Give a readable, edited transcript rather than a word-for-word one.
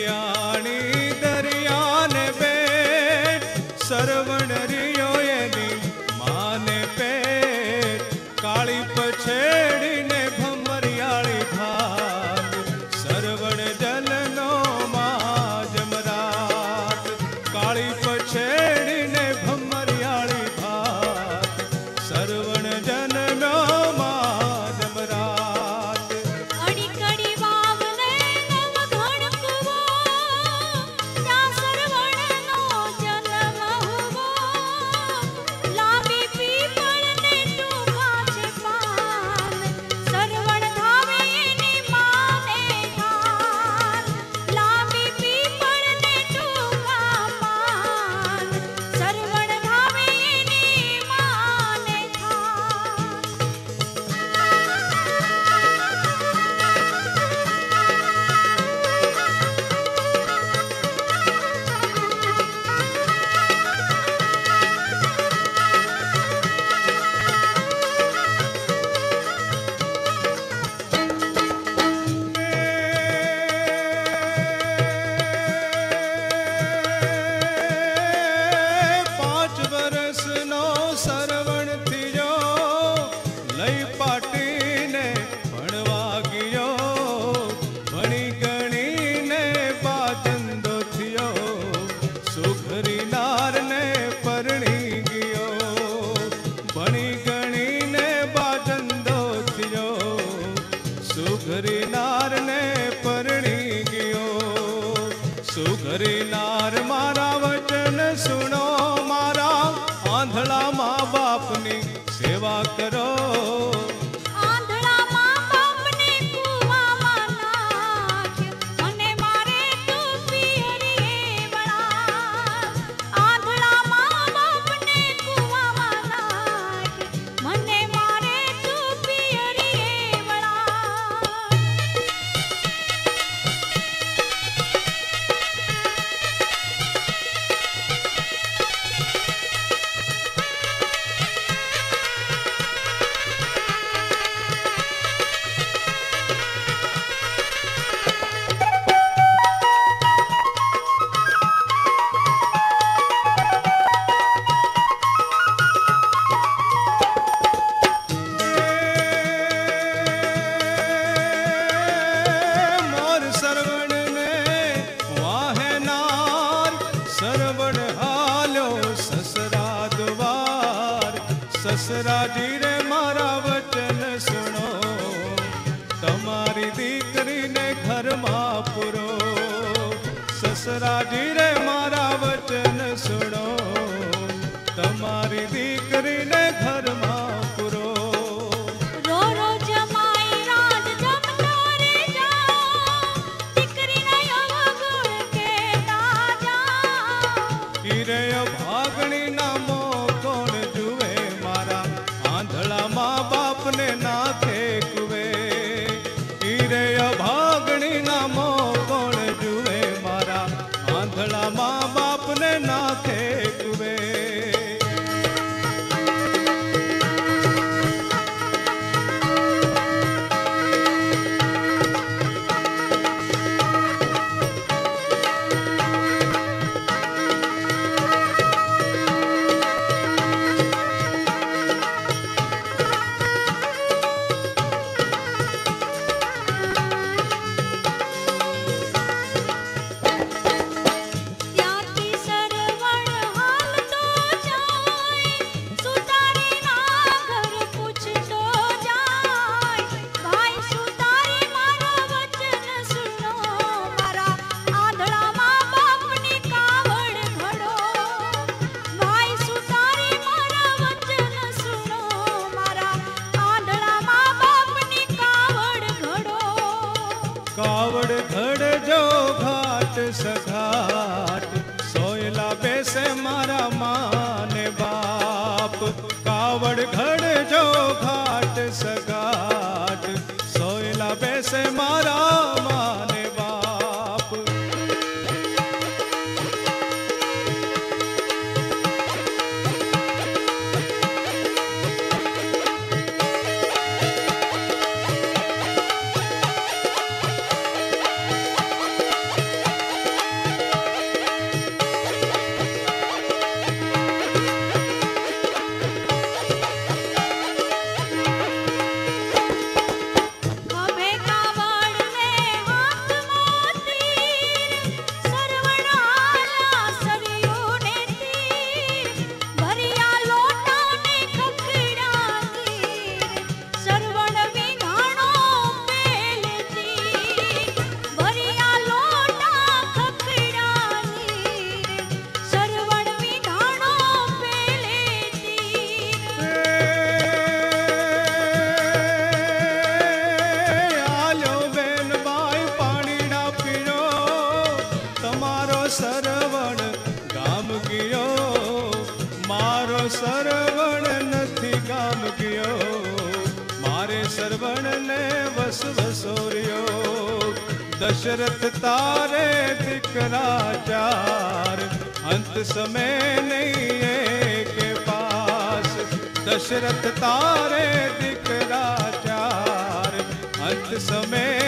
પિયાણી દરિયાને બેટ સરવણ Rio એની માને પેટ કાળી પછેડીને ભમરિયાળી ભાત સરવણ જલનો માં જમરાત કાળી પછેડીને ભમરિયાળી ભાત સરવણ જનનો માં જમરાત અડી કડી વાવને નવ ઘણકવો ત્યાં સરવણનો જન્મ હુવો લાંબી પીપળને ટૂંકા છે પાન સરવણ ધાવે એની માને ધાર લાંબી પીપળને ટૂંકા પાન સરવણ ધાવે એની માને પાંચ વર્ષનો સરવણ થયો લઈ પાટીને ભણવા ગયો ભણી ગણીને બાજંદો થયો સુખરી નારને પરણી ગયો ભણી ગણીને બાજંદો થયો સુખરી નારને પરણી ગયો સુખરી નાર મારા વચન સુણો મારા આંધળા મા બાપની સેવા કરો આંધળા મા બાપને કૂવામાં નાખ મને મારે તું પિયરીએ વળા આંધળા મા બાપને કૂવામાં નાખ મને મારે તું પિયરીએ વળા મોર સરવણને વાહેનાર સરવણ હાલ્યો સસરા દ્વાર સસરાજી રે મારા વચન સુણો તમારી દીકરીને ઘરમાં પૂરો સસરાજી રે મારા વચન સુણો તમારી દીકરીને ઘરમાં પૂરો રો રો જમાઈ રાજ જમતો રે જા દીકરીના અવગુણ કેતા જા હિરય ભાગણી નામો કોણ જુએ મારા આંધળા મા બાપને નાખે કુવે હિરય ભાગણી નામો કોણ જુએ મારા આંધળા મા બાપને નાખે કુવે ત્યાંથી સરવણ હાલતો જાય સુતારીના ઘર પૂછતો જાય ભાઈ સુતારી મારા વચન સુનો મારા આંધળા મા બાપની કાવડ ઘડો ભાઈ સુતારી મારા વચન સુનો મારા આંધળા મા બાપની કાવડ ઘડો કાવડ ઘડજો ઘાટ સઘાટ સોયલા બેસે મારા માને બાપ કાવડ ઘડજો ઘાટ સઘાટ સોયલા બેસે મારા માને બાપ सरवण ने वस वसोरियो दशरथ तारे दिकरा चार अंत समय नहीं के पास दशरथ तारे दिकरा चार अंत समय